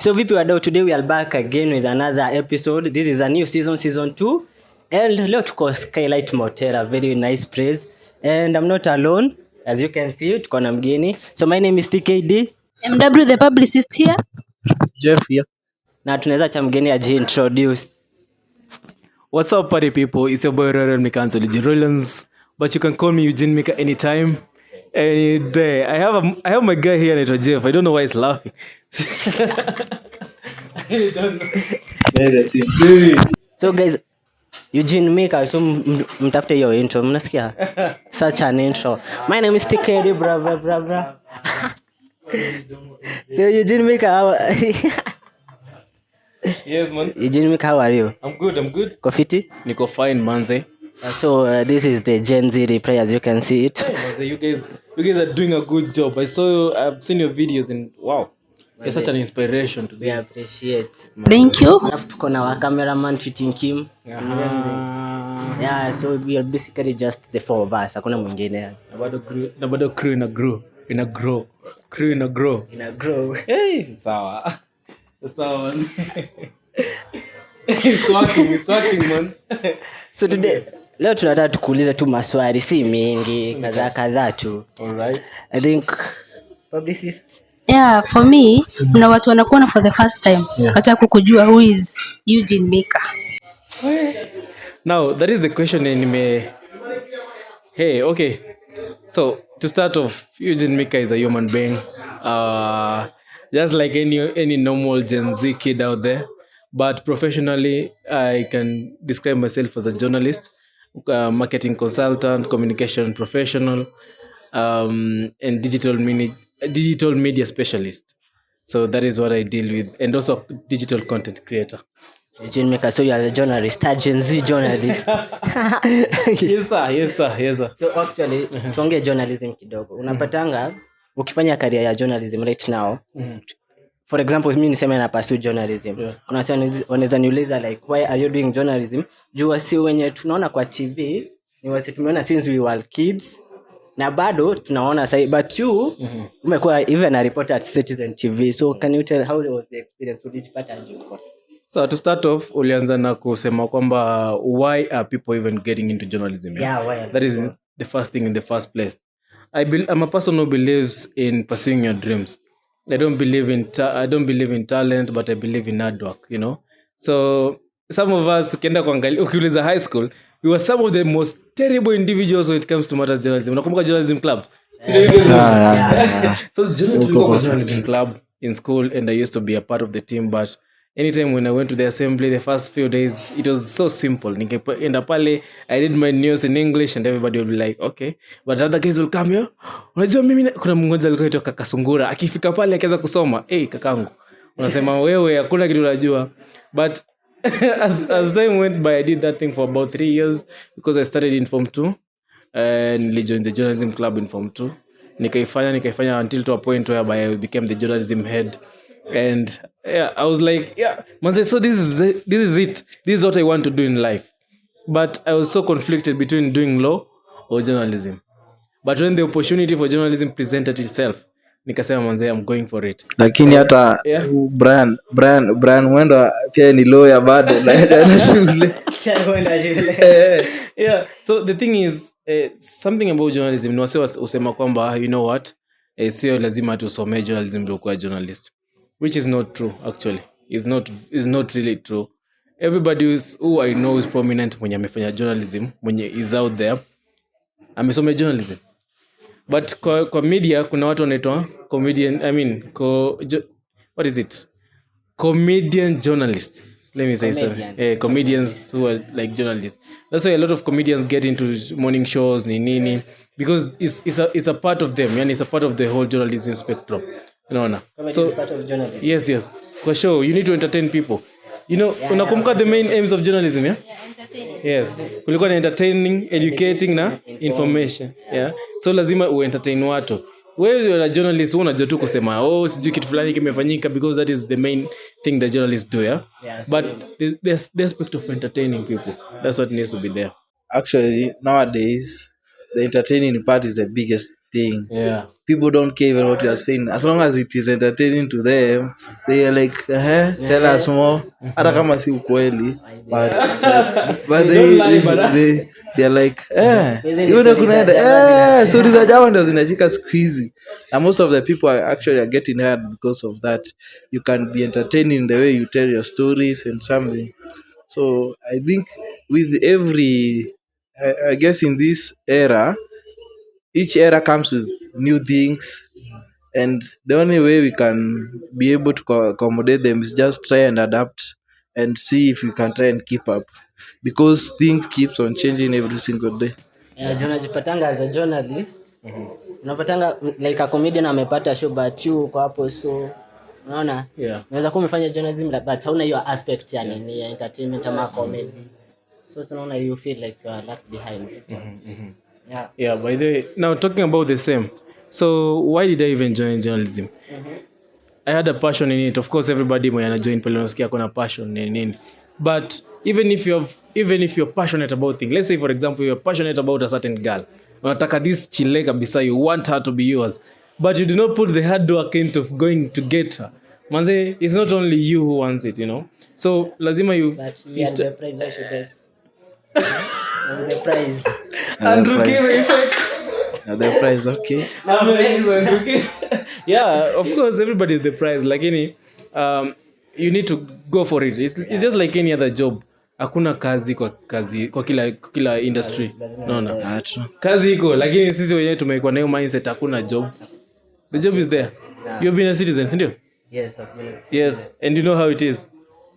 So vipi wadau, today we are back again with another episode. This is a new season 2. And leo tuko Skylight Motel, a very nice place. And I'm not alone, as you can see, tuko na mgeni. So my name is TKD. MW the publicist here. Jeff here. Na tunaweza cha mgeni ajiintroduce. What's up, party people? It's your boy Rara Mikanzo Rollins, but you can call me Eugine Micah anytime, any day. I have my guy here naitwa Jeff. I don't know why he's laughing. So guys, Eugene Micah, so mtafute hiyo intro, mnasikia? Such an intro. My name is TKD, bra. So Eugene Micah, Yes, man. Eugene Micah, how are you? I'm good. Kofiti? Niko fine, manze. So this is the Gen Z replay, as you can see it. Hey, manze, you guys are doing a good job. I've seen your videos and wow. You're such an inspiration to this. We appreciate. Thank you. Alafu tuko na wa cameraman treating him. Yeah, so we are basically just the four of us. Hakuna mwingine. Na bado crew ina grow. Hey, sawa. It's working, man. So today, leo tunataka tukuulize tu maswali, si mingi, kadhaa tu. Alright. I think publicist. Yeah, for me, kuna watu wanakuona for the first time. Wataka kukujua who is Eugine Micah. Now, that is the question Hey, okay. So, to start off, Eugine Micah is a human being. Just like any normal Gen Z kid out there. But professionally, I can describe myself as a journalist, marketing consultant, communication professional, and digital media specialist. So that is what I deal with, and also digital content creator. Eugene Micah, so you are a journalist, a Gen Z journalist. Yes, sir. So actually, tuongee journalism kidogo. Unapatanga ukifanya career ya journalism right now. For example, mimi niseme na pursue journalism. Kuna watu wanaweza niuliza like, why are you doing journalism? Juu wasi wenye tunaona kwa TV ni wasi tumeona since we were kids. Na bado tunaona sasa, but you umekuwa even a reporter at Citizen TV. So can you tell how was the experience? Ulijipata aje? So to start off, ulianza na kusema kwamba why are people even getting into journalism? Yeah, why? That is the first thing in the first place. I'm a person who believes in pursuing your dreams. I don't believe in talent, but I believe in hard work, you know. So some of us ukiuliza high school, we were some of the most terrible individuals when it comes to matters journalism. Unakumbuka journalism club? So journalism club in school, and I used to be a part of the team, but anytime when I went to the assembly, the first few days, it was so simple. Nikaenda pale, I did my news in English, and everybody will be like, okay. But other guys will come here. Unajua mimi kuna mmoja alikuwa anaitwa Kaka Sungura. Akifika pale akaanza kusoma, kakangu. Unasema wewe hakuna kitu unajua. But as time went by, I did that thing for about 3 years because I started in Form 2 and I joined the journalism club in Form 2. Nikaifanya until to a point where I became the journalism head. And I was like, man, so this is it. This is what I want to do in life. But I was so conflicted between doing law or journalism. But when the opportunity for journalism presented itself, nikasema manze, I'm going for it. Lakini hata Brian mwenda pia ni lawyer bado na shule. Yeah, so the thing is, something about journalism, no usema kwamba, you know what, sio lazima tusome journalism ndio kuwa journalist. Which is not true, actually. Is not really true. Everybody who I know is prominent mwenye amefanya journalism, mwenye is out there, amesoma journalism. But kwa media kuna watu wanaitwa comedian, what is it? Comedian journalists. Let me say so. Comedians who are like journalists. That's why a lot of comedians get into morning shows, nini, because it's a part of them, and it's a part of the whole journalism spectrum. Unaona? So part of journalism. Yes. For sure, you need to entertain people. You know, unakumbuka the main aims of journalism, yeah? Entertaining. Yes. Kulikuwa na entertaining, educating na information. Yeah. So lazima uentertain watu. Wewe una journalist, unajua tu kusema, sijui kitu fulani kimefanyika, because that is the main thing the journalists do, yeah? But there's the aspect of entertaining people. That's what needs to be there. Actually, nowadays the entertaining part is the biggest thing. Yeah. People don't care even what you are saying as long as it is entertaining to them. They are like, tell us more. Hata kama si ukweli, but So you don't lie, but they are like, Hizi ni hiyo ndio stories za kunaenda, jamaa zinashika. stories za jama ndio zinashika siku hizi, and most of the people are getting hurt because of that. You can be entertaining the way you tell your stories and something. So I think with I guess in this era, each era comes with new things, and the only way we can be able to accommodate them is just try and adapt and see if we can try and keep up, because things keeps on changing every single day. Unajipatanga as a journalist. Unapatanga like a comedian amepata show but you uko hapo, so unaona unaweza kuwa umefanya journalism but hauna hiyo aspect yani ni entertainment ama comedy, so unaona you feel like you are left behind. Yeah, by the way, now talking about the same. So why did I even join journalism? I had a passion in it. Of course, everybody mwenye anajoin pale unasikia kuna passion nini. But even if you're passionate about things, let's say for example you're passionate about a certain girl. Unataka this chile kabisa, you want her to be yours. But you do not put the hard work into going to get her. Manze, it's not only you who wants it, you know. So lazima But the prize I should get. The prize. Andrew Kim effect. The price, okay. Yeah, of course everybody is the prize, lakini you need to go for it. It's just like any other job. Hakuna kazi kwa kila industry. Naona. Kazi iko, lakini sisi wenyewe tumekuwa na hiyo mindset hakuna job. The job is there. You've been a citizen, sindio? Yes, I've been a citizen. Yes, and you know how it is.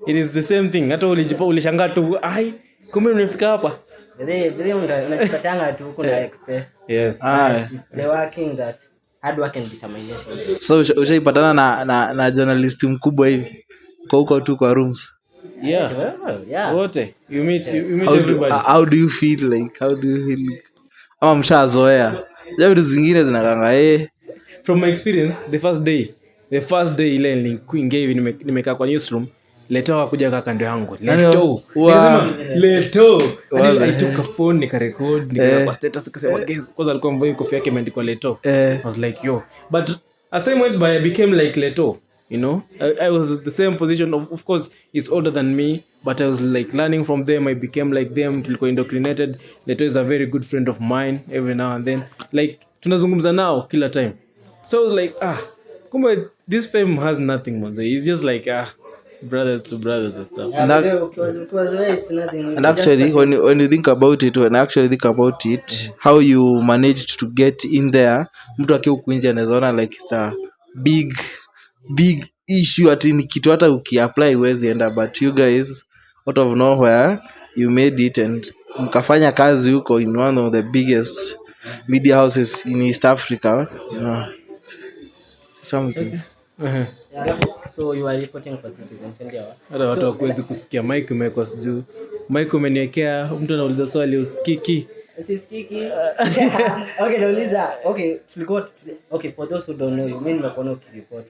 It is the same thing. Hata ulishangaa tu, kumbe nimefika hapa. Vile unajipatanga tu kuna expert. Yes. The working that hard work and determination. So ushaipatana na journalist mkubwa hivi kwa huko tu kwa rooms? Yeah. Wote. You meet everybody. How do you feel like? Ama mshazoea? Vitu zingine zinakanga From my experience, the first day ile nilikuingia hivi nimekaa kwa newsroom, Leto akakuja kaa kando yangu. Leto. I took a phone nikarecord, nikaweka kwa status nikasema guys, kwanza alikuwa amevaa kofia yake imeandikwa Leto. I was like yo. But as time went by I became like Leto, you know. I was the same position, of course he's older than me, but I was like learning from them. I became like them, tulikuwa indoctrinated. Leto is a very good friend of mine every now and then. Like tunazungumza nao kila time. So I was like, kumbe this fame has nothing, man. It's just like brothers to brothers and stuff. It's nothing. And actually, when you think about it, how you managed to get in there, mtu akiwa kuinja anaona like it's a big issue, ati ni kitu hata ukiapply huwezi enda, but you guys out of nowhere you made it and mkafanya kazi huko in one of the biggest media houses in East Africa. Something. So you are reporting for citizens ndio? Hata watu hawakuwezi kusikia mic imewekwa sijuu. Mic umeniwekea, mtu anauliza swali usikiki. Usisikiki. Okay, nauliza. Okay, for those who don't know you, mimi nimekuwa ukireport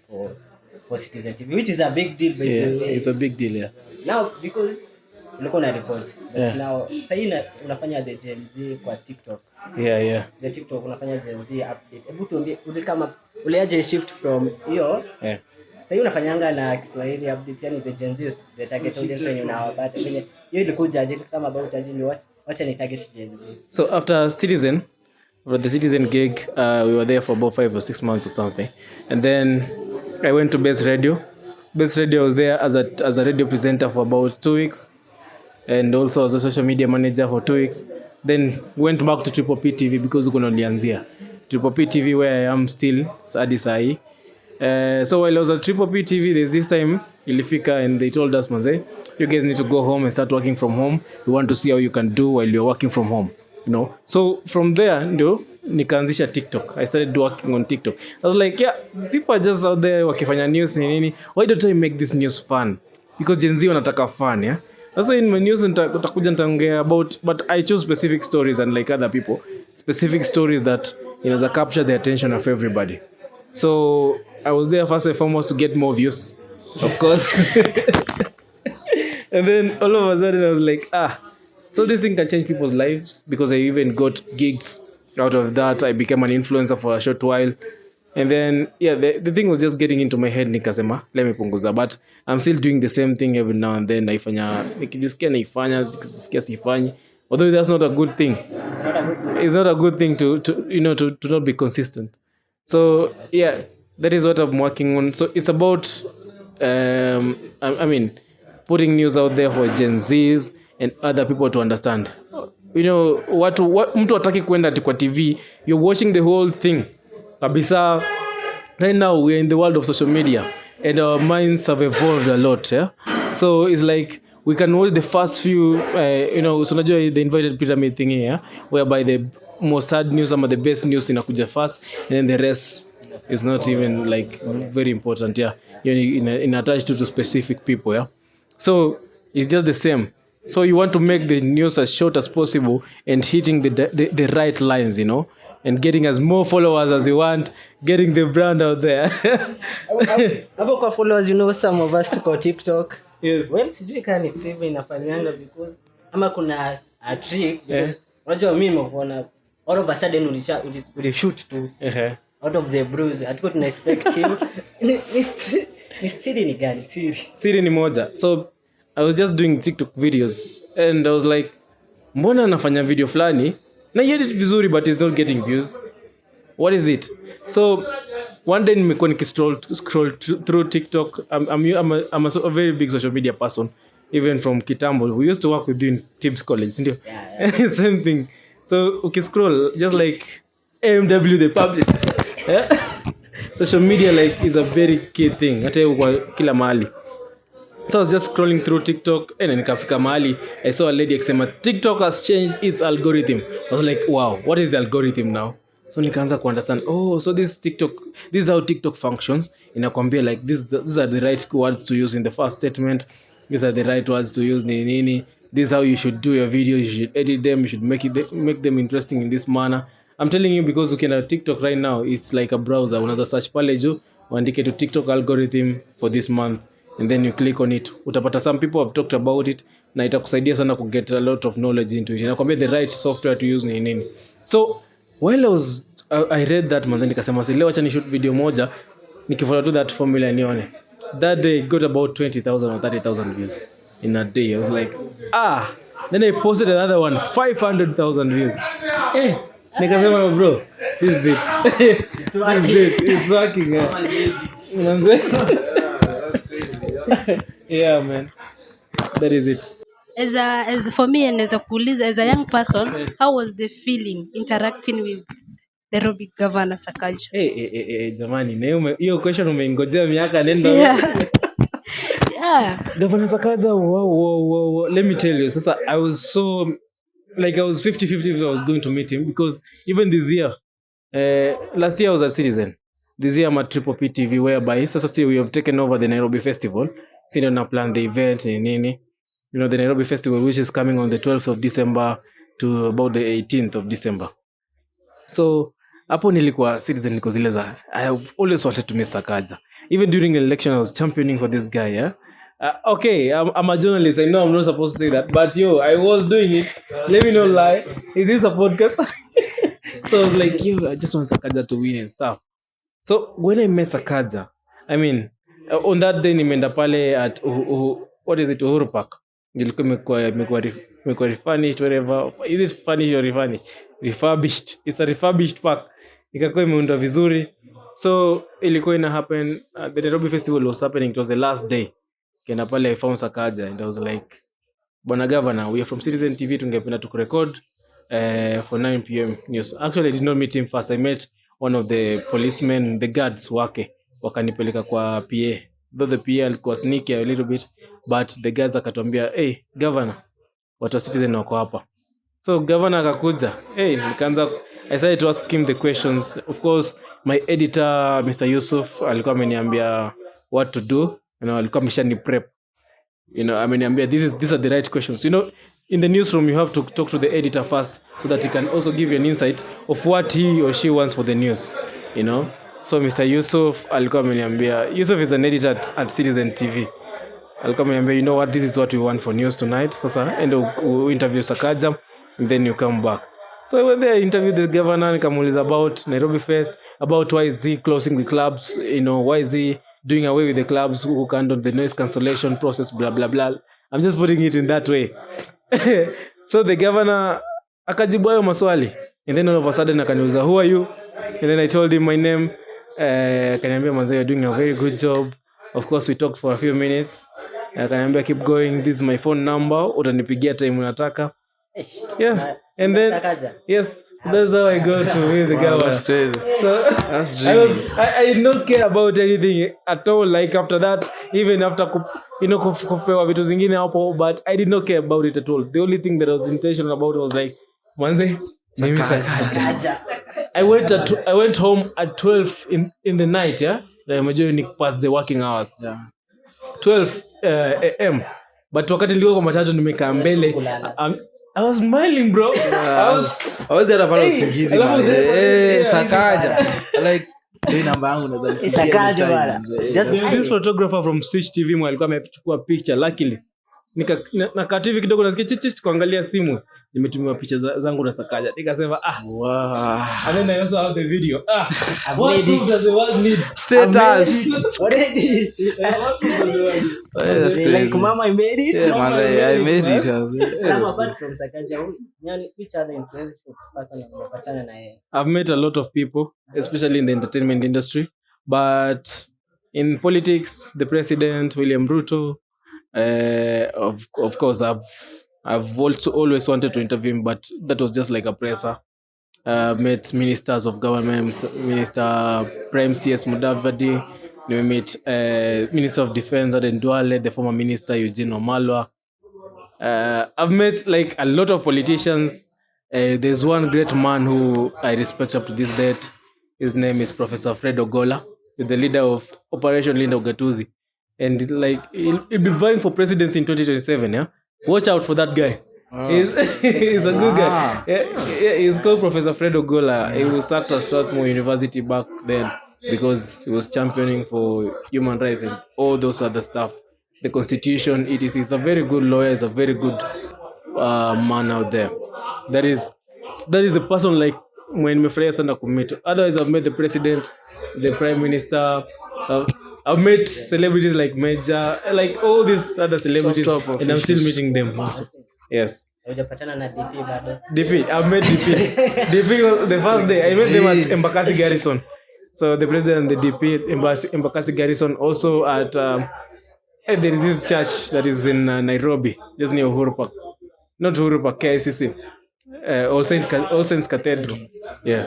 for Citizen TV, which is a big deal by the way. It's a big deal, yeah. Now because ulikuwa na report, but now sasa unafanya the Gen Z kwa TikTok. Yeah. The TikTok unafanya Gen Z update. Hebu tuambie kama uliaje shift from hiyo. Sasa unafanyanga na Kiswahili update, yani the Gen Z the target audience wenye unawapata. Hiyo ilikuja aje kama about ajini wacha ni target Gen Z. So after the Citizen gig, we were there for about 5 or 6 months or something. And then I went to Best Radio. Best Radio, I was there as a radio presenter for about 2 weeks. And also as a social media manager for 2 weeks. Then went back to Triple P TV because uko nilianzia Triple P TV where I am still hadi sahi. So while I was at Triple P TV, there's this time ilifika and they told us, Maze, you guys need to go home and start working from home. We want to see how you can do while you're working from home, you know. So from there ndio nikaanzisha TikTok. I started working on TikTok. I was like, yeah, people are just out there wakifanya news nini. Why don't I make this news fun? Because Gen Z wanataka fun, yeah. That's why in my news utakuja nitaongea about, but I choose specific stories, and like other people, specific stories that capture the attention of everybody. So I was there first and foremost to get more views, of course. And then all of a sudden I was like, so this thing can change people's lives, because I even got gigs out of that I became an influencer for a short while. And then the thing was just getting into my head, nikasema let me punguza, but I'm still doing the same thing every now and then. Naifanya nikijisikia naifanya, nikijisikia sifanyi, although that's not a good thing. It's not a good thing to to not be consistent. So that is what I'm working on. So it's about I mean putting news out there for Gen Zs and other people to understand. What mtu hataki kwenda kwa TV, you're watching the whole thing kabisa. Right now we're in the world of social media and our minds have evolved a lot, so it's like we can watch the first few so unajua the inverted pyramid thing here, whereby the most sad news or the best news inakuja first and then the rest is not even like very important, in attached to specific people, so it's just the same. So you want to make the news as short as possible and hitting the right lines, and getting as more followers as you want, getting the brand out there. Hapo kwa followers, some of us tuko TikTok. Yes. Well, sijui kama ni favor inafanyanga because ama kuna a trick. Unajua mimi unaona all of a sudden ulishoot tu. Out of the bruise. Hatuko tuna expect him. Ni siri ni gani? Siri ni moja. So I was just doing TikTok videos and I was like, mbona nafanya video fulani na edit vizuri but it's not getting views, what is it? So one day nimekuwa scroll through TikTok. I'm a very big social media person, even from kitambo. We used to work with you in Tibbs College, ndio? Yeah. Same thing. So scroll just like AMW the publicist. Social media like is a very key thing hata kwa kila mahali. So I was just scrolling through TikTok and nikafika mahali I saw a lady akisema TikTok has changed its algorithm. I was like, wow, what is the algorithm now? So nikaanza ku understand, so this is how TikTok functions. Inakwambia like these are the right words to use in the first statement. These are the right words to use nini. This is how you should do your videos. You should edit them. You should make them interesting in this manner. I'm telling you because ukienda TikTok right now, it's like a browser. Unaweza search pale juu, uandike to TikTok algorithm for this month. And then you click on it. Utapata some people have talked about it na itakusaidia sana ku get a lot of knowledge into it. Inakwambia the right software to use ni nini. So while I read that manzani nikasema leo acha ni shoot video moja nikifollow to that formula nione. That day got about 20,000 or 30,000 views in a day. I was like, then I posted another one, 500,000 views. Nikasema bro, this is it. It's working. Yeah man, that is it. As for me and as a young person, how was the feeling interacting with the Nairobi Governor Sakaja? Jamani, hiyo question umeingojea miaka nenda. Governor Sakaja, wow. Let me tell you, sasa I was so like I was 50-50 if I was going to meet him, because even this year, last year I was a Citizen. This year I'm at Triple P TV, whereby sasa still we have taken over the Nairobi Festival. Sina na plan the event nini. The Nairobi Festival, which is coming on the 12th of December to about the 18th of December. So hapo nilikuwa Citizen, niko zile za I have always wanted to meet Sakaja. Even during the election I was championing for this guy, yeah. Okay, I'm a journalist. I know I'm not supposed to say that, but I was doing it. Let me not lie. Is this a podcast? So I was like, I just want Sakaja to win and stuff. So when I met Sakaja, I mean, on that day nimeenda pale at what is it, Uhuru Park. Ilikuwa imekuwa refurbished, whatever. Is it furnished or refurbished? It's a refurbished park. Ikakuwa imeundwa vizuri. So ilikuwa ina happen, the Nairobi Festival was happening. It was the last day. Kena pale I found Sakaja and I was like, Bwana Governor, we are from Citizen TV, tungependa to record for 9 p.m. news. Actually I did not meet him first. I met one of the policemen, the guards wake, wakanipeleka kwa PA. Though the PA alikuwa sneaky a little bit, but the guards akatuambia, hey Governor, watu wa Citizen wako hapa. So Governor akakuja, nikaanza, I started to ask him the questions. Of course my editor Mr. Yusuf alikuwa ameniambia what to do, alikuwa ameshani prep, ameniambia these are the right questions. In the newsroom you have to talk to the editor first so that he can also give you an insight of what he or she wants for the news, So Mr. Yusuf alikuwa ameniambia, Yusuf is an editor at Citizen TV. Alikuwa ameniambia, this is what we want for news tonight. Sasa endo interview Sakaja and then you come back. So I went there, interviewed the governor, nikamuuliza about Nairobi Fest, about why is he closing the clubs, why is he doing away with the clubs who can't do the noise cancellation process, blah, blah, blah. I'm just putting it in that way. So the governor akajibu hayo maswali. And then all of a sudden akaniuliza, who are you? And then I told him my name. Akaniambia, manze, you're doing a very good job. Of course, we talked for a few minutes. Akaniambia, keep going. This is my phone number. Utanipigia time unataka. Yeah. And then, yes, that's how I got to meet the governor. That's crazy. So That's dreamy. I did not care about anything at all. Like after that, even after kupewa vitu zingine hapo, but I did not care about it at all. The only thing that I was intentional about was like, manze, mimi Sakaja. I went home at 12 in the night, yeah. Like majority past the working hours. Yeah. 12 a.m. But wakati nilikuwa kwa matatu nimekaa mbele, I was smiling, bro. I was there about usingizi manze. Sakaja. Like hii namba yangu naweza Sakaja bana. Just this photographer from Switch TV mwa alikuwa amechukua picture, luckily na TV kidogo nasikia chichi kuangalia simu, nimetumiwa picha zangu na Sakaja. Nikasema wow. And then I also have the video. What does the world need? Status. Already. That's crazy. Like mama, I made it. Yeah, man, I made it. Apart from Sakaja, which other influential person umepatana na yeye? I've met a lot of people, especially in the entertainment industry, but in politics, the president William Ruto, of course, I've also always wanted to interview him, but that was just like a presser. Met ministers of government, Minister Prime CS Mudavadi. We met Minister of Defense Aden Duale, the former minister Eugene Micah. I've met like a lot of politicians. There's one great man who I respect up to this date. His name is Professor Fred Ogola. He's the leader of Operation Linda Ugatuzi. And like he'll be vying for presidency in 2027, yeah? Watch out for that guy. He's a good guy. Yeah, he's called Professor Fred Ogola. He was sacked at Strathmore University back then because he was championing for human rights and all those other stuff. The Constitution, he's a very good lawyer, he's a very good man out there. That is a person like when Mefraya Sana commit. Otherwise, I've met the president, the prime minister. I've met celebrities like Major, like all these other celebrities, top and I'm still meeting them also. Yes. Hujapatana na DP bado? DP, I've met DP. DP was the first day. I met them at Embakasi Garrison. So the president and the DP, Embakasi Garrison, also at there is this church that is in Nairobi, just near Uhuru Park. Not Uhuru Park, KICC. All Saints Cathedral. Yeah.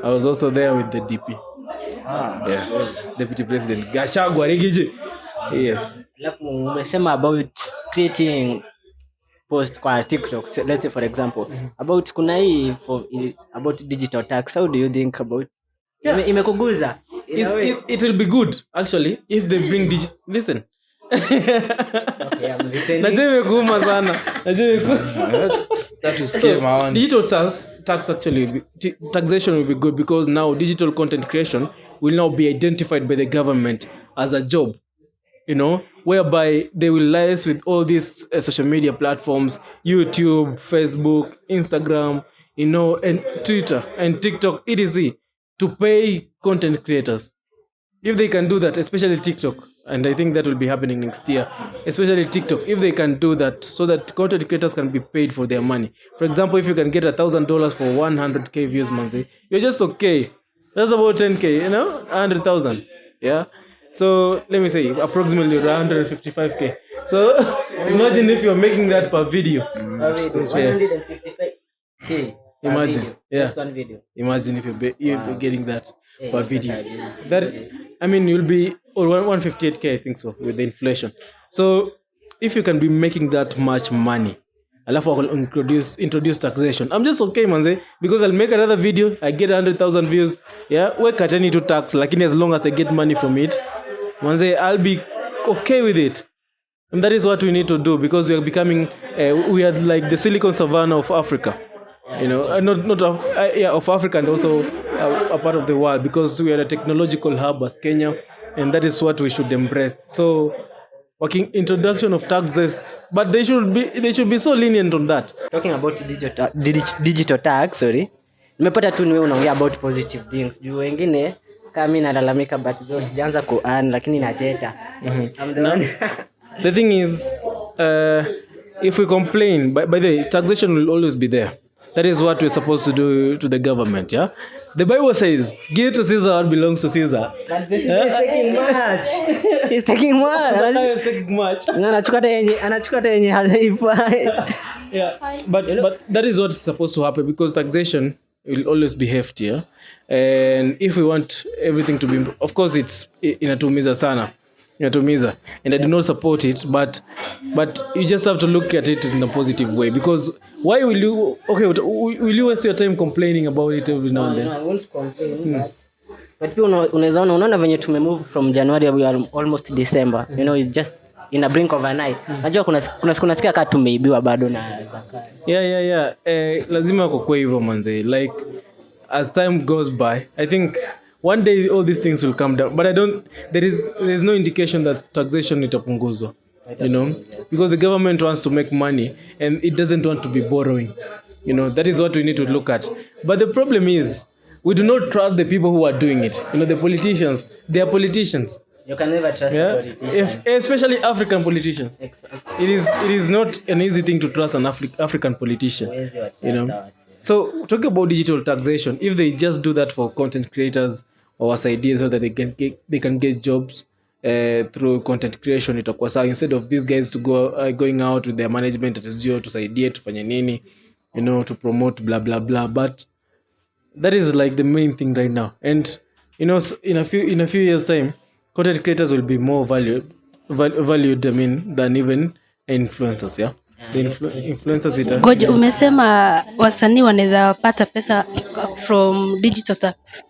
I was also there with the DP. Yeah. Deputy President Gachagua Rigiji. Yes. Alafu umesema about creating post kwa TikTok. So let's say for example, about kuna hii about digital tax. How do you think about? Yeah. Imekuguza. It will be good actually if they bring listen. Okay, I'm listening. Najua imekuuma sana. That will scare my own. Digital tax actually, taxation will be good because now digital content creation will now be identified by the government as a job, whereby they will liaise with all these social media platforms, YouTube, Facebook, Instagram, and Twitter and TikTok, etc., to pay content creators. If they can do that, especially TikTok, and I think that will be happening next year, especially TikTok, if they can do that so that content creators can be paid for their money. For example, if you can get $1,000 for 100k views, Manzi, you're just okay. That's about 10k, 100,000. Yeah. So let me say approximately 155k. So imagine if you're making that per video. 155k. Imagine, Just one video. Imagine if you're getting that per video. That you'll be 158k, I think so, with the inflation. So if you can be making that much money, alafu I will introduce taxation. I'm just okay, manze, because I'll make another video, I get 100,000 views. Yeah, we kateni to tax, lakini as long as I get money from it, manze, I'll be okay with it. And that is what we need to do because we are becoming, we are like the Silicon Savannah of Africa. Of Africa and also a part of the world because we are a technological hub as Kenya, and that is what we should embrace. So working introduction of taxes, but they should be so lenient on that. Talking about digital tax, sorry. Nimepata tu ni wewe unaongea about positive things. Juu wengine kama mimi nalalamika but those sijaanza ku earn lakini nateta. I'm the one. The thing is, if we complain, by the way, taxation will always be there. That is what we're supposed to do to the government, yeah? The Bible says, give to Caesar what belongs to Caesar. But this is taking much. He's taking much. Sometimes taking much. Anachukua yenye haifai. Yeah, but that is what's supposed to happen, because taxation will always be hefty, yeah? And if we want everything to be, of course, inatumiza sana. Inatumiza, and I do not support it, but you just have to look at it in a positive way, because why will you waste your time complaining about it every now and then? No, I won't complain, but pia unaweza unaona venye tumemove from January, we are almost December. You know, it's just in a brink of an eye. Najua kuna siku nasikia kama tumeibiwa bado na zakari. Yeah. Lazima kukue hivyo manze. Like as time goes by, I think one day all these things will come down, but there is no indication that taxation itapunguzwa, you know, because the government wants to make money and it doesn't want to be borrowing, you know. That is what we need to look at. But the problem is we do not trust the people who are doing it, you know. The politicians, they are politicians. You can never trust politicians. Especially African politicians. Exactly. It is not an easy thing to trust an African politician, you know. So talking about digital taxation, if they just do that for content creators or as ideas so that they can get jobs through content creation, itakuwa sawa, instead of these guys to going out with their management at SGO tusaidie tufanye nini, you know, to promote blah blah blah. But that is like the main thing right now, and you know, in a few years time, content creators will be more valued, I mean, than even influencers, yeah. The influencers Goja, umesema wasanii wanaweza pata pesa from digital tax.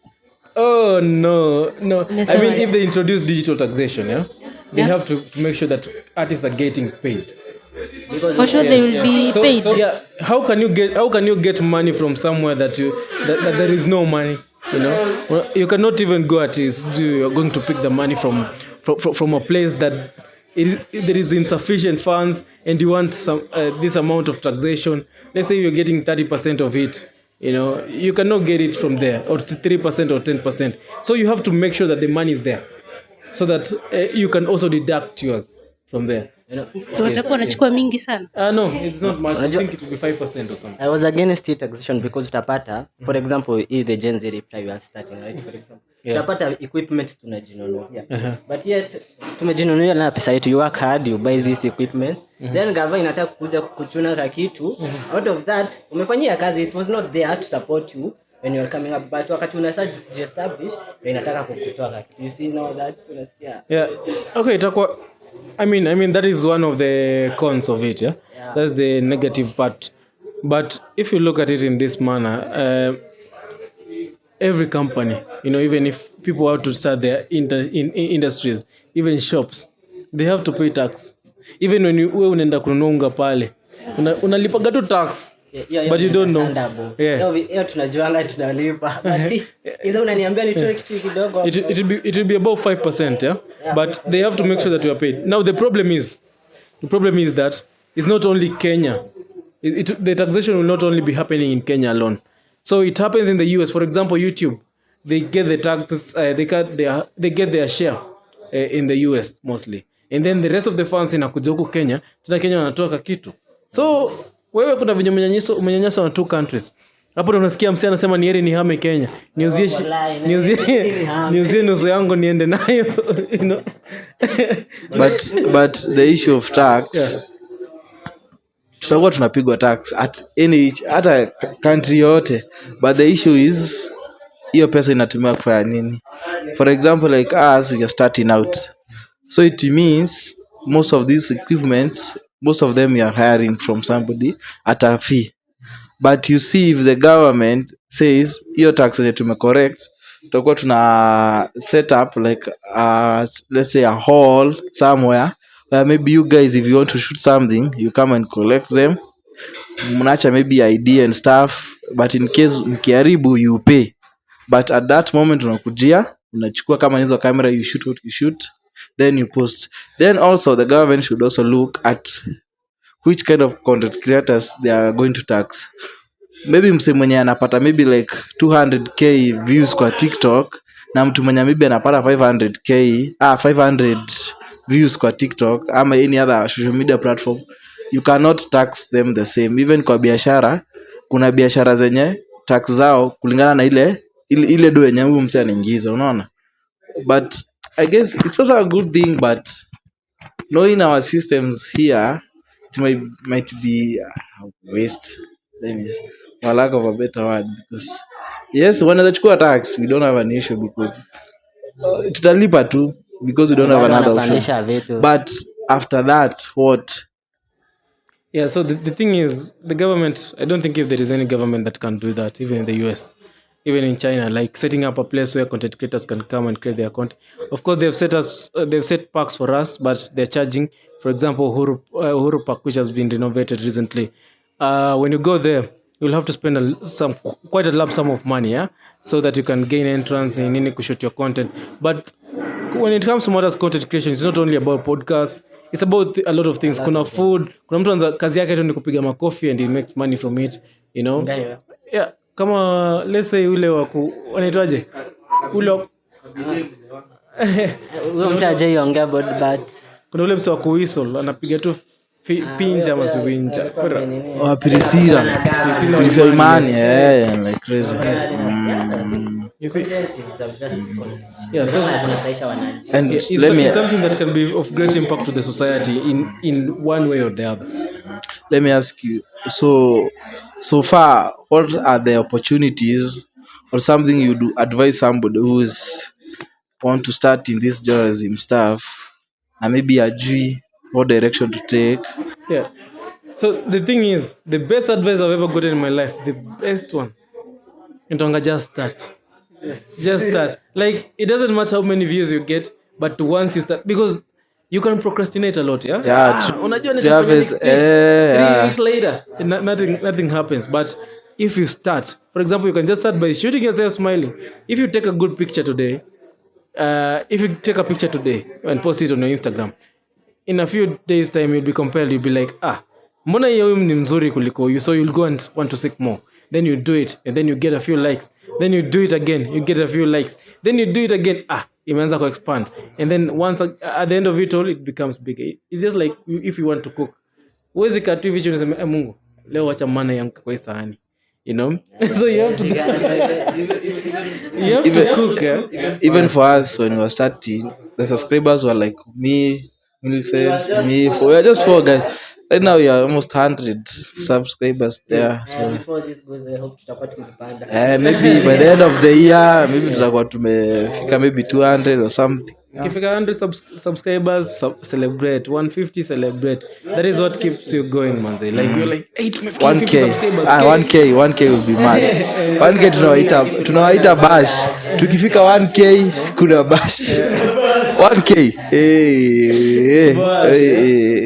Oh no. I mean, if they introduce digital taxation, yeah, they have to make sure that artists are getting paid. For sure, they will be paid. So yeah, how can you get money from somewhere that there is no money? You know, well, you cannot even go at it. You're going to pick the money from a place that there is insufficient funds, and you want some this amount of taxation. Let's say you're getting 30% of it. You know, you cannot get it from there, or 3% or 10%. So you have to make sure that the money is there, so that you can also deduct yours from there. So watakuwa wanachukua mingi sana? No, it's not much. I think it will be 5% or something. I was against it taxation because utapata, for example, the Gen Z reply we are starting, right? For example, utapata equipment tunajinunulia. But yet tumejinunulia na pesa yetu, you work hard, you buy this equipment. Then government inataka kuja kukuchuna ka kitu. Out of that, umefanyia kazi, it was not there to support you when you are coming up, but wakati unasajili establish, inataka kukutoa ka kitu. You see now that tunasikia. Yeah. Okay, itakuwa I mean that is one of the cons of it, yeah? That's the negative part. But if you look at it in this manner, every company, you know, even if people want to start their industries, even shops, they have to pay tax. Even when wewe unaenda kununua unga pale, unalipa tu tax. But you don't know. Yeah, tunajuanga tunalipa. But hizo unaniambia nitoe kitu kidogo. It will be about 5%, yeah? But they have to make sure that you are paid. Now the problem is that it's not only Kenya. The taxation will not only be happening in Kenya alone. So it happens in the US. For example, YouTube, they get the taxes, they get their share in the US mostly. And then the rest of the funds inakuja huku Kenya, tena Kenya wanatoa kitu. So wewe kuna venye umenyanyasa na two countries. Hapo unasikia msee anasema ni heri nihame Kenya. Niuzie nusu yangu niende nayo, you know. but the issue of tax, tutakuwa tunapigwa tax at hata country yote, but the issue is hiyo pesa inatumika kufanya nini? For example, like us, we are starting out, so it means most of these equipments, most of them we are hiring from somebody at a fee. But you see, if the government says hiyo tax yenye tumecorrect, tutakuwa tuna set up like let's say a hall somewhere where maybe you guys, if you want to shoot something, you come and collect them, mnaacha maybe idea and stuff, but in case mkiharibu you pay. But at that moment unakujia, unachukua kama hizo camera, you shoot what you shoot, then you post. Then also the government should also look at which kind of content creators they are going to tax. Maybe mse mwenye anapata maybe like 200k views kwa TikTok na mtu mwenye maybe anapata 500 views kwa TikTok ama any other social media platform, you cannot tax them the same. Even kwa biashara, kuna biashara zenye tax zao kulingana na ile do yenye huyu mse anaingiza, unaona. But I guess it's also a good thing, but knowing our systems here, it might be waste. Then is for lack of a better word, because yes, wanaweza chukua tax, we don't have an issue because tutalipa tu because we don't have another option. But after that, what? Yeah, so the thing is, the government, I don't think if there is any government that can do that, even in the US, even in China, like setting up a place where content creators can come and create their content. Of course, they've set parks for us, but they're charging. For example, Uhuru Park, which has been renovated recently. When you go there, you'll have to spend quite a lump sum of money, yeah, so that you can gain entrance in any to shoot your content. But when it comes to matters content creation, it's not only about podcasts. It's about a lot of things. Kuna food, kuna mtu anza kazi yake tu ni kupiga makofi and he makes money from it, you know. Yeah, kama let's say ule wanaitwaje? Ule msaje yongea but kuna ule mse wa kuwhistle anapiga tu pinja masuwinja. Priscilla Imani, like crazy. You see? Yeah, so and it's something that can be of great impact to the society in one way or the other. Let me ask you, so far, what are the opportunities or something you do advise somebody who's want to start in this journalism stuff and maybe ajui what direction to take? Yeah. So the thing is, the best advice I've ever gotten in my life, the best one, just start. Just start. Like, it doesn't matter how many views you get, but once you start, because you can procrastinate a lot, yeah? Unajua nitafanya 3 weeks later, nothing happens. But if you start, for example, you can just start by shooting yourself smiling. If you take a good picture today, and post it on your Instagram, in a few days time you'll be compelled, you'll be like, mbona hiyo ni mzuri kuliko you, so you'll go and want to seek more. Then you do it and then you get a few likes, then you do it again, you get a few likes, then you do it again, imeanza ku expand, and then once at the end of it all it becomes big. It's just like if you want to cook, huwezi katu hivi unasema Mungu leo acha maana yangu kwa sahani, you know. So you have to cook. Even for us when we were starting, the subscribers were like me, Millicent, me, we are just 4 guys. Right now we are almost 100 subscribers there. So before this goes, I hope tutakuwa tukipanda. Maybe by the end of the year, maybe tutakuwa tumefika maybe 200 or something. Ukifika 100 subscribers, celebrate. 150, celebrate. That is what keeps you going, manze. Like you're like, hey, tumefika 150 subscribers. 1k will be mad. 1k tunawaita bash. Tukifika 1k kuna bash. 1k.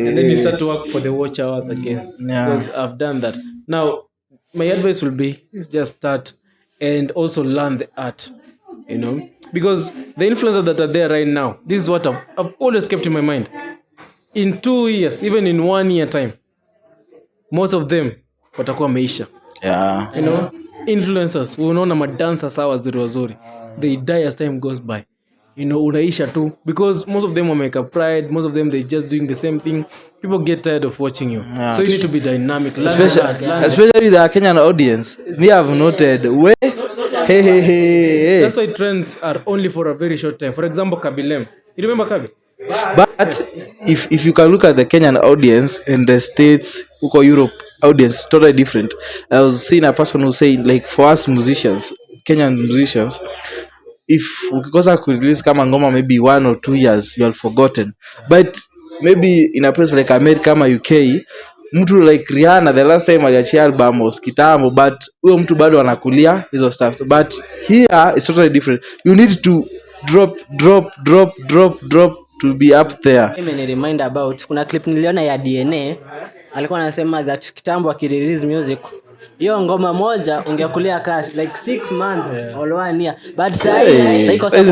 And then you start to work for the watch hours again. Yeah. Because I've done that. Now, my advice will be just start and also learn the art, you know, because the influencers that are there right now, this is what I've always kept in my mind. In 2 years, even in 1 year time, most of them watakuwa meisha. Yeah. You know, influencers, unaona madansa sawa wazuri, they die as time goes by. You know, unaisha too, because most of them will make a pride, most of them they just doing the same thing. People get tired of watching you. Yeah. So you need to be dynamic. Especially the Kenyan audience. We have noted hey. That's why trends are only for a very short time. For example, Kabilem. You remember Kabi? But if you can look at the Kenyan audience and the States, Europe audience, totally different. I was seeing a person who saying, like, for us musicians, Kenyan musicians, if ukikosa kurelease kama ngoma maybe 1 or 2 years, you are forgotten. But maybe in a place like America ama UK, mtu like Rihanna, the last time aliachia album was kitambo, but huyo mtu bado anakulia hizo stuff. But here it's totally different. You need to drop to be up there. Mimi remind about kuna clip niliona ya DNA alikuwa anasema that kitambo akirelease music hiyo ngoma moja ungekulia kasi like 6 months or 1 year, but sai kosa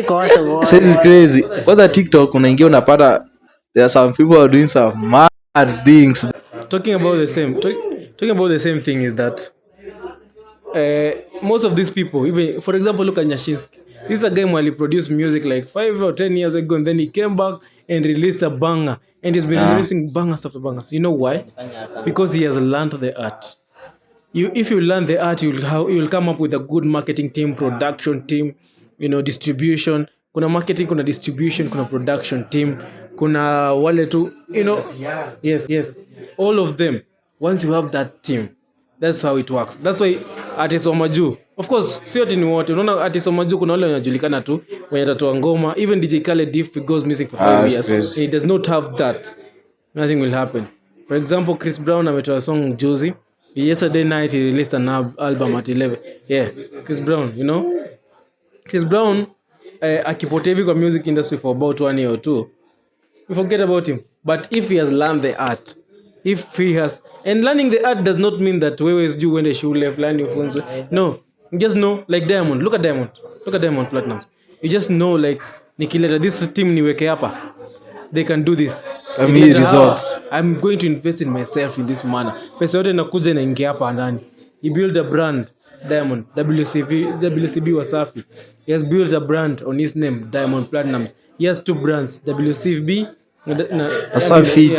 kwa crazy. Kwanza TikTok unaingia unapata there are some people are doing some mad things. Talking about the same thing is that most of these people, even for example, look at Nyashinsky. This is a guy who produced music like 5 or 10 years ago, and then he came back and released a banger, and he's been releasing bangers after bangers. You know why? Because he has learned the art. If you learn the art, you'll come up with a good marketing team, production team, distribution. Kuna marketing, kuna distribution, kuna production team, kuna wale tu, yes, all of them. Once you have that team, that's how it works. That's why artists wa majuu, of course, sio ati ni wote. Unaona artists wa majuu kuna wale wanajulikana tu wenye tatoa ngoma. Even DJ Khaled, if he goes missing for 5 years, and he does not have that, nothing will happen. For example, Chris Brown ametoa song juzi. Yesterday night he released an album at 11. Yeah, Chris Brown, Chris Brown akipotea hivi kwa music industry for about 1 year or 2. We forget about him. But if he has learned the art, and learning the art does not mean that wewe sijui uende shule fulani ufunzwe. No, you just know, like Diamond. Look at Diamond Platinum. You just know, like, nikileta this team niweke hapa, they can do this. Results. I'm going to invest in myself in this manner. Pesa yote inakuja inaingia hapa ndani. He built a brand, Diamond, WCB Wasafi. He has built a brand on his name, Diamond Platinum. He has 2 brands, WCB Wasafi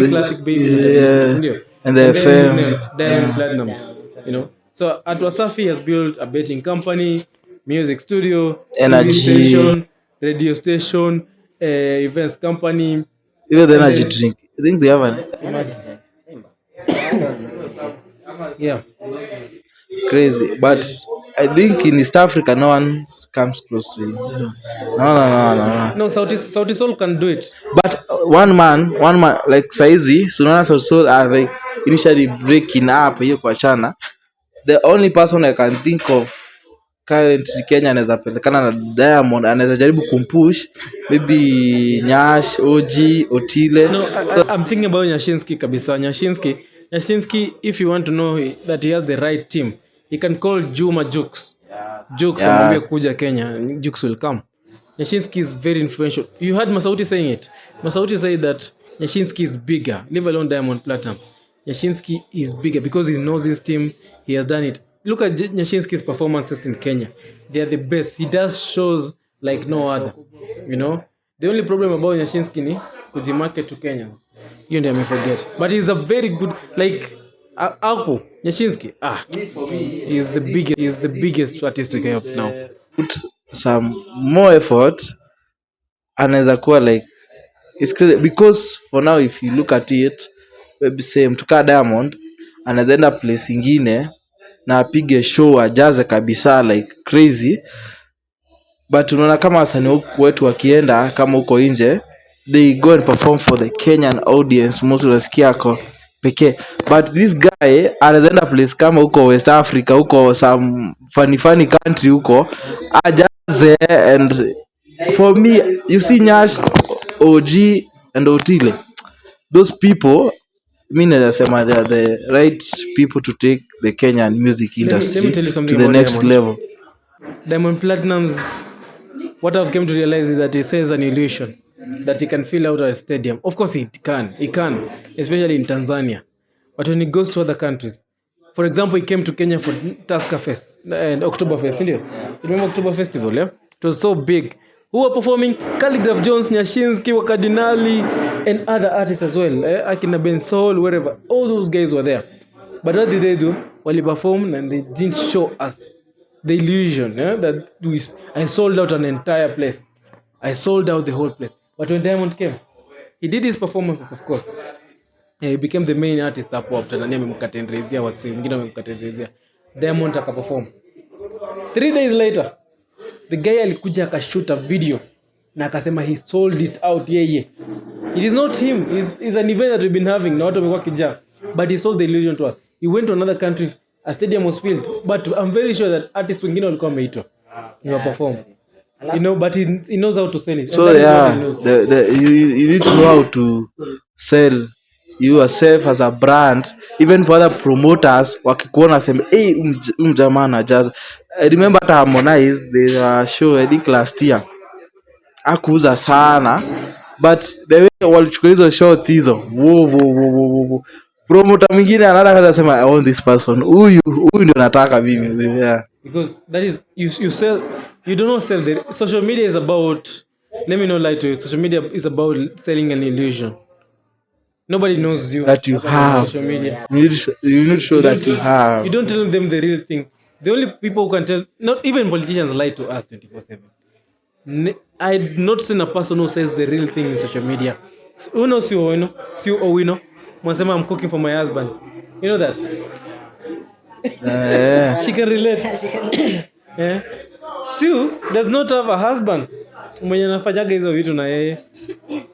Classic Baby, and the FM, Diamond Platinum. So at Wasafi he has built a betting company, music studio, energy station, radio station, events company. Even the energy drink. I think they have an yeah. Crazy. But I think in East Africa no one comes close to him. No. No, Sauti Sol can do it. But one man like saizi Sunana Sauti Sol are like initially breaking up hiyo kwa chana. The only person I can think of currently Kenya anaweza pelekana na Diamond, anaweza jaribu kumpush maybe Nyash, OG, Otile. No, I'm thinking about Nyashinsky kabisa. Nyashinsky, if you want to know that he has the right team, he can call Juma Jukes. Amwambie kuja Kenya, Jukes will come. Nyashinsky is very influential. You heard Masauti saying it. Masauti said that Nyashinsky is bigger, leave alone Diamond Platinum. Nyashinsky is bigger because he knows his team, he has done it. Look at Nyashinsky's performances in Kenya. They are the best. He does shows like no other. The only problem about Nyashinsky ni kujimarket to Kenya. You ndio forget. But he's a very good, like Alpo Nyashinsky. He's the biggest artist we have now. Put some more effort, anaweza kuwa like it's crazy because for now if you look at it, maybe say mtuka Diamond anaweza enda place ingine na apige show ajaze kabisa like crazy, but unaona kama wasanii huku wetu wakienda kama huko nje they go and perform for the Kenyan audience, most unasikia ako pekee. But this guy anaweza enda place kama huko West Africa, huko some funny country huko ajaze. And for me, you see Nyash, OG and Otile, those people, I nasema they are the right people to take the Kenyan music industry let me tell you something to the next Diamond. level. Diamond Platinum's, what I've come to realize is that he says an illusion that he can fill out a stadium. Of course he can, especially in Tanzania. But when he goes to other countries, for example, he came to Kenya for Tusker Fest and October Fest. You remember October Festival? Yeah, it was so big. Who were performing? Calligraph Jones, Nyashinsky, Wakadinali, and other artists as well. Akina Ben Soul, wherever. All those guys were there. But what did they do? Well, they performed and they didn't show us the illusion that I sold out an entire place. I sold out the whole place. But when Diamond came, he did his performances, of course. He became the main artist hapo after Tanzania amemkatendezea, wasi wengine wamemkatendezea. Diamond akaperform. 3 days later, the guy alikuja akashoot a video na akasema he sold it out yeye. It is not him. It's an event that we've been having na watu wamekuwa kijaa. But he sold the illusion to us. He went to another country, a stadium was filled. But I'm very sure that artists wengine walikuwa wameitwa. He will perform. But he knows how to sell it. So yeah, you need to know how to sell you yourself as a brand, even for other promoters wakikuona sema hey, jamaa anajaza. I remember hata Harmonize they were show I think last year akuuza sana, but the way walichukua hizo shots hizo wo. Promoter mwingine anaenda anasema I want this person, huyu ndio nataka mimi, yeah. Because that is you sell, you do not sell. The social media is about, let me not lie to you, social media is about selling an illusion. Nobody knows you That you have. social media. You need to show that you have. You don't tell them the real thing. The only people who can tell, not even politicians, lie to us 24/7. I've not seen a person who says the real thing in social media. Who knows you, Owino? Mwasema I'm cooking for my husband. You know that? Yeah. She can relate. Yeah. Sue does not have a husband. Mwenye anafanyaga hizo vitu na yeye.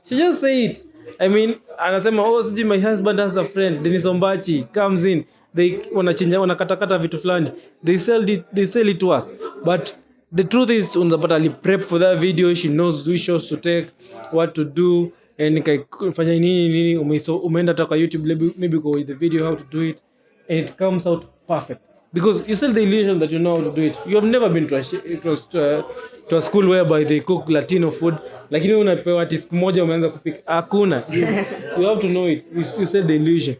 She just say it. I mean, anasema oh, siji my husband has a friend, Dennis Ombachi comes in. They wanakatakata vitu fulani. They sell it to us. But the truth is unapata ali prep for that video, she knows which shows to take, what to do, and fanya nini umeenda taka YouTube maybe go with the video how to do it, and it comes out perfect. Because you sell the illusion that you know how to do it. You have never been to a school whereby they cook Latino food. Lakini unapewa ati siku moja umeanza kupika. Hakuna. You have to know it. You sell the illusion.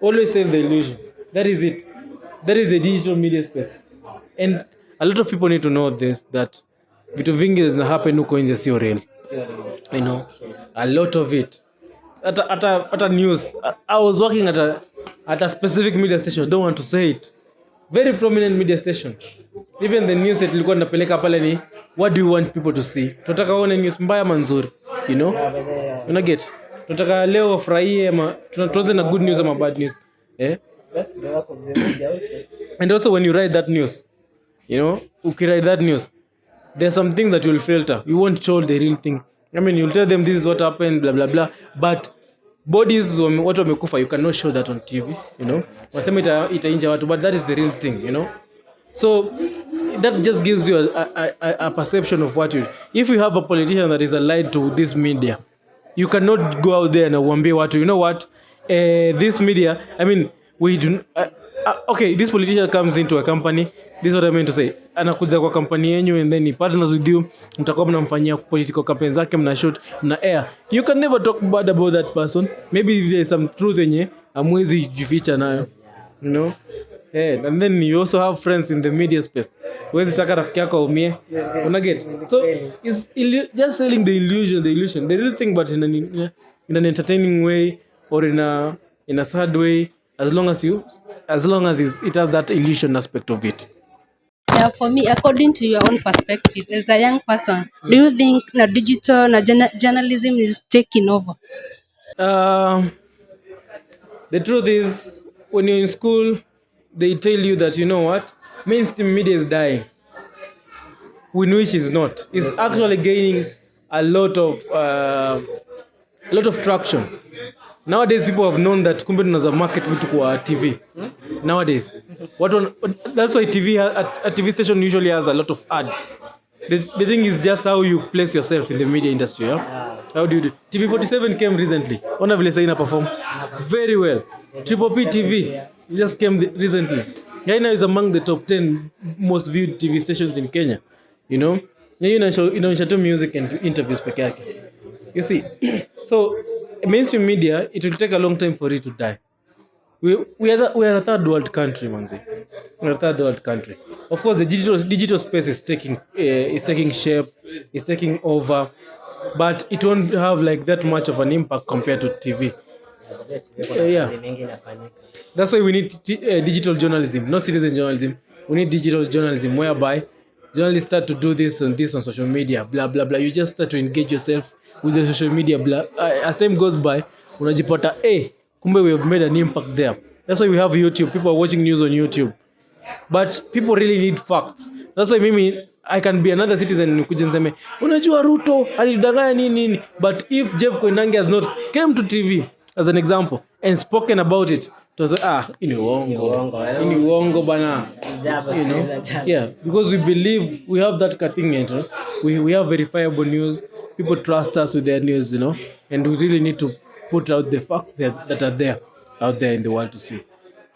Always sell the illusion. That is it. That is the digital media space. And a lot of people need to know this, that vitu vingi zina happen huko nje sio real. You know, a lot of it. At a news. I was working at a specific media station. I don't want to say it. Very prominent media station. Even the news that ilikuwa napeleka pale ni what do you want people to see? Tunataka waone news mbaya ama nzuri, you know? Una get? Tunataka leo wafurahie ama tuanze na good news ama bad news. Eh? That's the work of the media also. And also when you write that news, you know, ukiride that news, there's some things that you'll filter. You won't show the real thing. I mean, you'll tell them this is what happened, blah blah blah, but bodies watu wamekufa, you cannot show that on TV, you know. Wasema itainja watu, but that is the real thing, you know. So that just gives you a perception of what you. If you have a politician that is allied to this media, you cannot go out there and uambie watu, you know what, this media, I mean, we do. Okay, this politician comes into a company. This is what I meant to say. Anakuja kwa company yenyu and then he partners with you. Mtakuwa mnamfanyia political campaign zake, mna shoot, mna air. You can never talk bad about that person. Maybe if there is some truth yenye amwezi jificha nayo. You know? Yeah, and then you also have friends in the media space. Huwezi taka rafiki yako aumie. Una get? So it's just selling the illusion. The real thing, but in an entertaining way or in a sad way, as long as it has that illusion aspect of it. Yeah, for me, according to your own perspective, as a young person, do you think digital journalism is taking over? The truth is, when you're in school, they tell you that, you know what, mainstream media is dying. We know it is not. It's actually gaining a lot of traction. Nowadays, people have known that kumbe tunaweza market vitu kwa TV. Nowadays, that's why a TV station usually has a lot of ads. The thing is just how you place yourself in the media industry. Yeah? How do you do? TV47 came recently. Ona vile saina perform very well. Triple P TV just came recently. Right now is among the top 10 most viewed TV stations in Kenya. You know, inaonyesha tu music and interviews peke yake. You see, so mainstream media, it will take a long time for it to die. We are a third world country, manzi. We are a third world country. Of course, the digital space is taking shape, is taking over, but it won't have like that much of an impact compared to TV. Yeah. That's why we need digital journalism, not citizen journalism. We need digital journalism whereby journalists start to do this on social media, blah blah blah. You just start to engage yourself with the social media, blah. As time goes by, unajipata, kumbe we have made an impact there. That's why we have YouTube. People are watching news on YouTube. But people really need facts. That's why I can be another citizen nikuje niseme unajua Ruto alidanganya nini. But if Jeff Koinange has not came to TV as an example and spoken about it, to say ini uongo bana. You know? Yeah, because we believe we have that cutting edge. We have verifiable news. People trust us with their news, you know, and we really need to put out the facts that are out there in the world to see.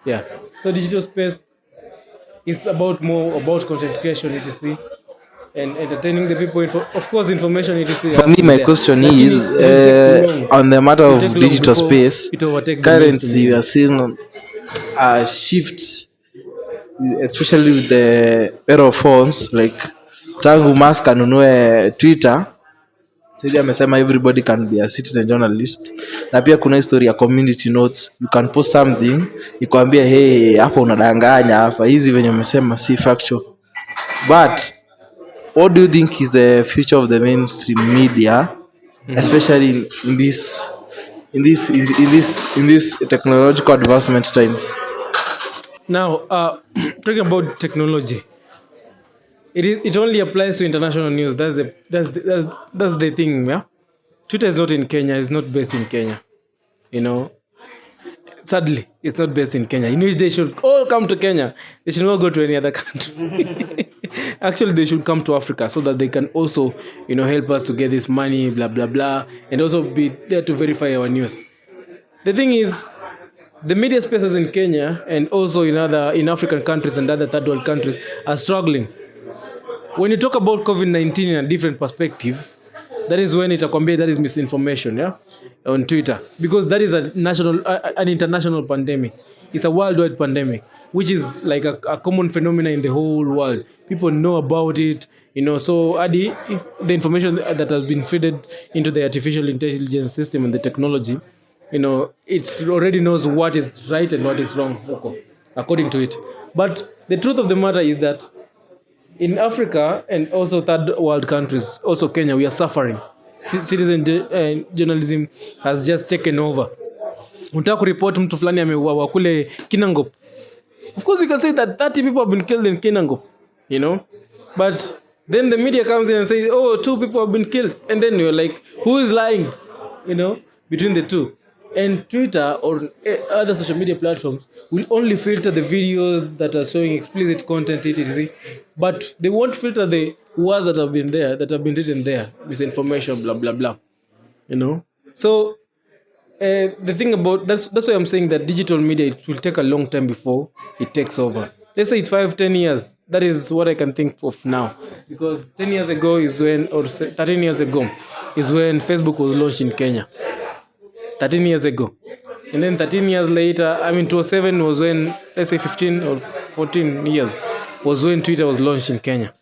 Yeah. So digital space is more about content creation, etc., and entertaining the people. Of course, information, etc., For has me, to be my there. question Lakini is it will take long. on the matter It will of take long digital before space. it overtakes the mainstream Currently, we media. are seeing a shift, especially with the era of phones. Like tangu Musk anunue Twitter, sasa amesema everybody can be a citizen journalist, na pia kuna historia ya community notes. You can post something ikwambia, hey, hapa unadanganya, hapa hizi venye umesema si factual. But what do you think is the future of the mainstream media, especially in this technological advancement times? Now, talking about technology, it only applies to international news. That's the thing. Yeah, Twitter is not in Kenya. It's not based in Kenya. You know, sadly, it's not based in Kenya. In which they should all come to Kenya. They should not go to any other country. Actually, they should come to Africa so that they can also, help us to get this money, blah blah blah, and also be there to verify our news. The thing is, the media spaces in Kenya and also in African countries and other third world countries are struggling. When you talk about COVID-19 in a different perspective, that is when itakwambia that is misinformation, yeah, on Twitter, because that is an international pandemic. It's a worldwide pandemic, which is like a common phenomenon in the whole world. People know about it, So the information that has been fed into the artificial intelligence system and the technology, it already knows what is right and what is wrong, according to it. But the truth of the matter is that in Africa and also third world countries, also Kenya, we are suffering. Citizen journalism has just taken over. Unataka kuripoti mtu fulani ameuawa kule Kinangop. Of course you can say that 30 people have been killed in Kinangop, But then the media comes in and says, oh, 2 people have been killed. And then you're like, who is lying, between the two? And Twitter or other social media platforms will only filter the videos that are showing explicit content, etc. But they won't filter the words that have been written there, misinformation, blah, blah, blah, So the thing about that's why I'm saying that digital media, it will take a long time before it takes over. Let's say it's 5-10 years. That is what I can think of now, because 10 years ago is when, or 13 years ago is when Facebook was launched in Kenya. 13 years ago, and then 13 years later, 2007 was when, let's say 15 or 14 years was when Twitter was launched in Kenya.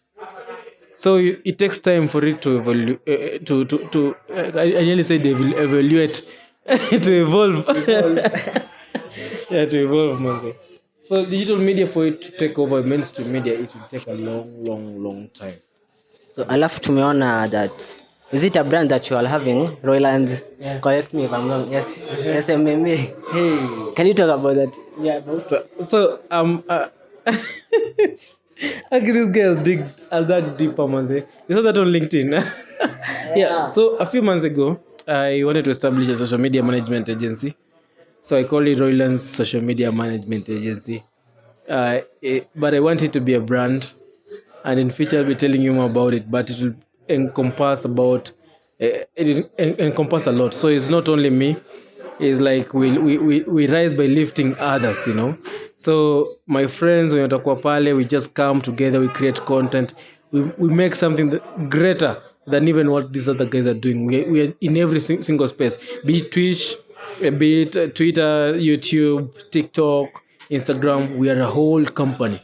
So it takes time for it to evaluate, I nearly said they will evaluate, to evolve. Yeah, to evolve, man. So digital media, for it to take over mainstream media, it will take a long time. So alafu tumeona that, is it a brand that you are having, Royland? Yeah. Correct me if I'm wrong. Yes, SMMA. Hey, can you talk about that? Yeah, so okay, this guy has that deeper, man. You saw that on LinkedIn. Yeah. So a few months ago, I wanted to establish a social media management agency. So I call it Royland's Social Media Management Agency. But I want it to be a brand, and in future I'll be telling you more about it. But it will encompass encompass a lot. So it's not only me. It's like we rise by lifting others, So my friends, when tutakuwa pale, we just come together, we create content, we make something greater than even what these other guys are doing. We are in every single space, be it Twitch, be it Twitter, YouTube, TikTok, Instagram. We are a whole company,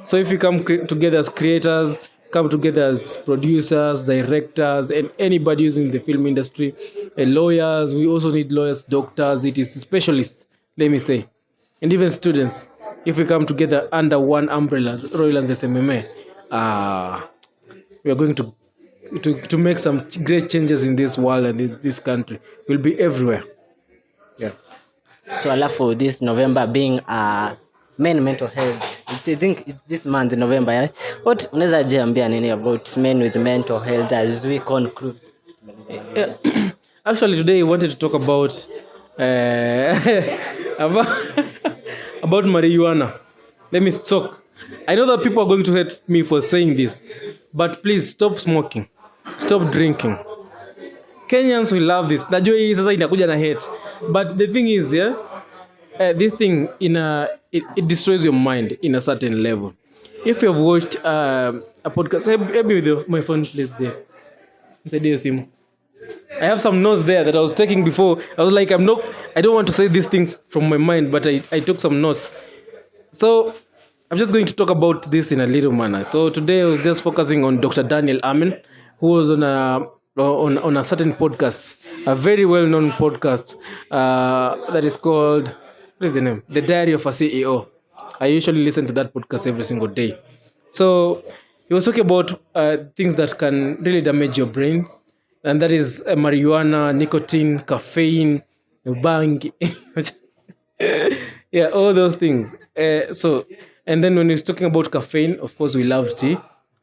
So if you come together as creators, come together as producers, directors, and anybody using the film industry, lawyers, we also need lawyers, doctors, it is specialists, let me say, and even students. If we come together under one umbrella, Royland's SMMA, we are going to make some great changes in this world and in this country. We'll be everywhere. Yeah. So alafu this November being men mental health, I think it's this month November, yeah? What unaweza jiambia nini about men with mental health as we conclude? Yeah. Actually, today I wanted to talk about about marijuana. Let me talk. I know that people are going to hate me for saying this, but please stop smoking, stop drinking. Kenyans will love this. Najua hii sasa inakuja na hate. But the thing is, this thing it destroys your mind in a certain level. If you have watched a podcast, help me with my phone, please. I have some notes there that I was taking before. I was like, I don't want to say these things from my mind, but I took some notes. So I'm just going to talk about this in a little manner. So today I was just focusing on Dr. Daniel Amen, who was on a certain podcast, a very well-known podcast that is called, what is the name? The Diary of a CEO. I usually listen to that podcast every single day. So he was talking about things that can really damage your brain, and that is marijuana, nicotine, caffeine, bang. Yeah, all those things. And then when he's talking about caffeine, of course, we love tea,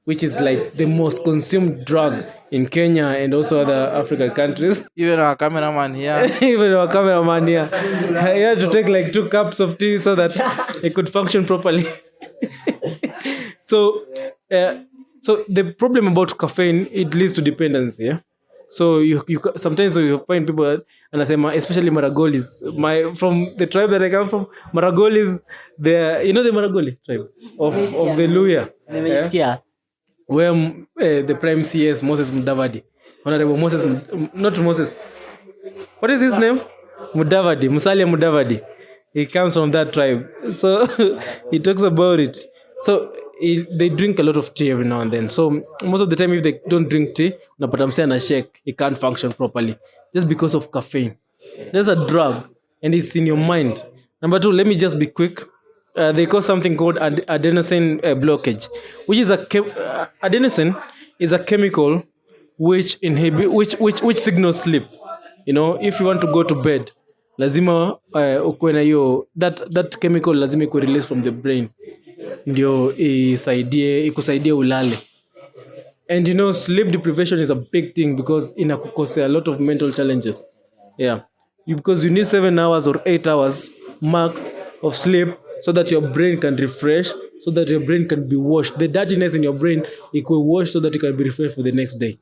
which is like the most consumed drug in Kenya and also other African countries. Even our cameraman here. Even our cameraman here, he had to take like 2 cups of tea so that he could function properly. So the problem about caffeine, it leads to dependency. Yeah? So you sometimes you find people, and I say, especially Maragolis, from the tribe that I come from, Maragolis, the Maragoli tribe of the Luya, where the prime CS Moses Mudavadi, Honorable Moses, not Moses, what is his name? Mudavadi, Musalia Mudavadi. He comes from that tribe, so he talks about it. So they drink a lot of tea every now and then. So most of the time, if they don't drink tea, unapata msee ana shake, he can't function properly just because of caffeine. There's a drug, and it's in your mind. Number 2, let me just be quick. They call something called adenosine blockage, which is adenosine is a chemical which which signals sleep. If you want to go to bed, lazima ukuwe na hiyo that chemical lazima ikuwe release from the brain ndio ikusaidie ulale. And sleep deprivation is a big thing because inakukosea a lot of mental challenges. Yeah, because you need 7 hours or 8 hours max of sleep so that your brain can refresh, so that your brain can be washed. The dirtiness in your brain ikuwe washed so that it can be refreshed for the next day.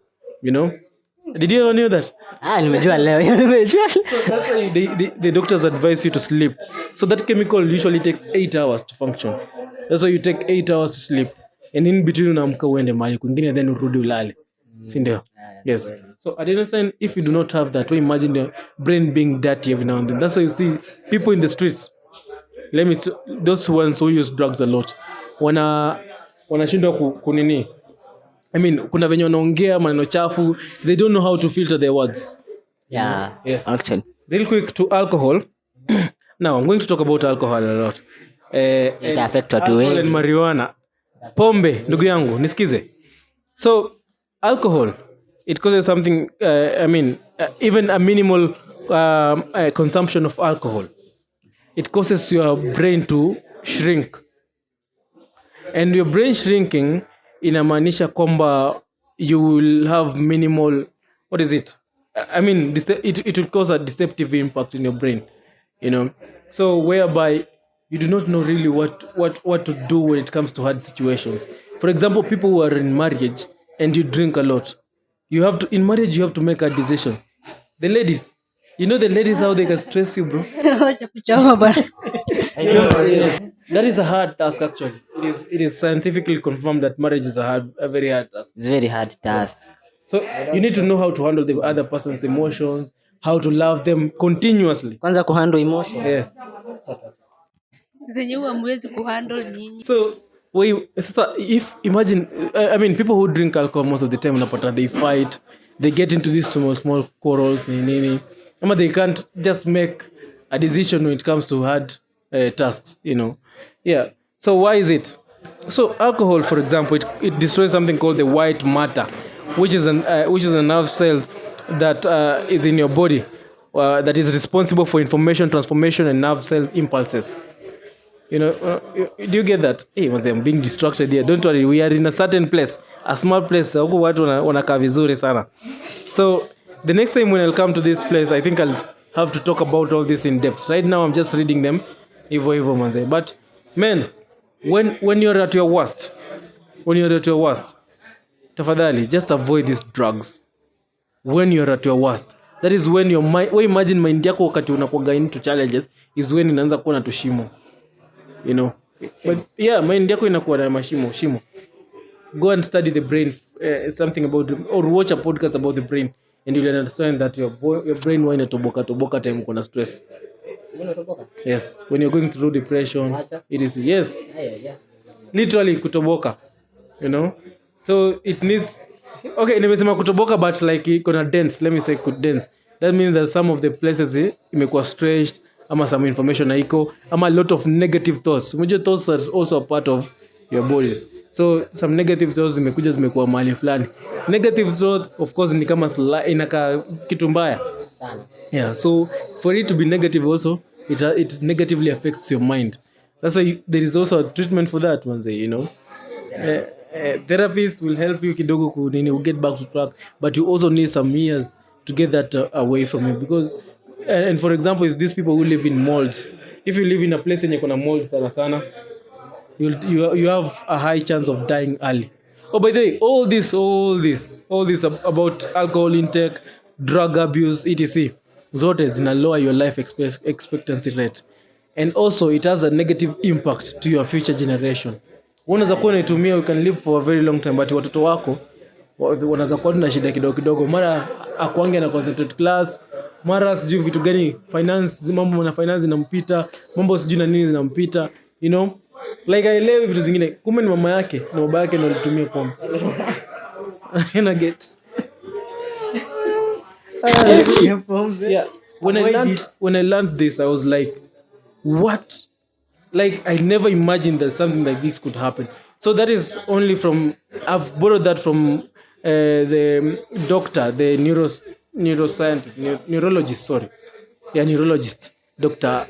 Did you ever know that? Nimejua leo. So that's why the doctors advise you to sleep. So that chemical usually takes 8 hours to function. That's why you take 8 hours to sleep. And in between unaamka uende mahali kwingine, then urudi ulale. Si ndio? Yes. So adenosine, if you do not have that, imagine your brain being dirty every now and then. That's why you see people in the streets. Those ones who use drugs a lot. Wanashindwa kunini. I mean, kuna venye wanaongea maneno chafu, they don't know how to filter their words. Yeah, yes. Actually. Real quick to alcohol. Now, I'm going to talk about alcohol a lot. It affects watu wengi. And marijuana. Pombe, ndugu yangu, nisikize. So, alcohol, it causes something, even a minimal consumption of alcohol. It causes your brain to shrink. And your brain shrinking inamaanisha kwamba you will have minimal, what is it? It will cause a deceptive impact in your brain, So whereby you do not know really what to do when it comes to hard situations. For example, people who are in marriage and you drink a lot, in marriage you have to make a decision. The ladies, the ladies how they can stress you, bro. That is a hard task actually. It is scientifically confirmed that marriage is a very hard task. It's very hard task. So you need to know how to handle the other person's emotions, how to love them continuously. Kwanza kuhandle emotions. Yes. Zenye hamwezi kuhandle nyinyi. So if imagine, people who drink alcohol most of the time unapata they fight, they get into these small quarrels, they can't just make a decision when it comes to hard tasks, Yeah. So why is it? So alcohol, for example, it destroys something called the white matter, which is a nerve cell that is in your body that is responsible for information transformation and nerve cell impulses. Do you get that? Hey, I'm being distracted here. Don't worry, we are in a certain place, a small place. Huko watu wanakaa vizuri sana. So the next time when I'll come to this place, I think I'll have to talk about all this in depth. Right now, I'm just reading them. But man, when you're at your worst, tafadhali just avoid these drugs. when you're at your worst. That is when your mind, we imagine mind yako wakati unakuwa into challenges is when inaanza kuwa na tushimo, you know. But yeah, mind yako inakuwa na mashimo shimo. Go and study the brain, something about, or watch a podcast about the brain, and you'll understand that your brain why inatoboka time kuna stress. Yes, when you're going through depression, it is, yes, literally kutoboka, you know. So it needs, okay, nimesema kutoboka, but like kuna dense, let me say dense. That means that some of the places imekuwa stretched, ama some information haiko, ama a lot of negative thoughts. Unajua thoughts are also a part of your bodies. So some negative thoughts zimekuwa mahali fulani. Negative thought of course ni kama inaka kitu mbaya sana. Yeah, so for it to be negative also, it negatively affects your mind. That's why there is also a treatment for that, manze, you know. Therapists will help you kidogo get back to track, but you also need some years to get that away from you, because and for example is these people who live in molds. If you live in a place yenye kuna molds sana, you have a high chance of dying early. Oh, by the way, all this about alcohol intake, drug abuse, etc. zote zina lower your life expectancy rate, and also it has a negative impact to your future generation. Unaweza kuwa unaitumia, you can live for a very long time, but watoto wako wanaweza kuwa na shida kidogo, mara akuange na concentrate class, mara sijui vitu gani, finance, mambo na finance inampita, mambo sijui na nini zinampita, you know, like aelewi vitu zingine, kumbe ni mama yake na baba yake ndio alitumia pombe. I get yeah, when I learned this, I was like, what? Like I never imagined that something like this could happen. So that is only from, I've borrowed that from the doctor, the neurologist, Dr.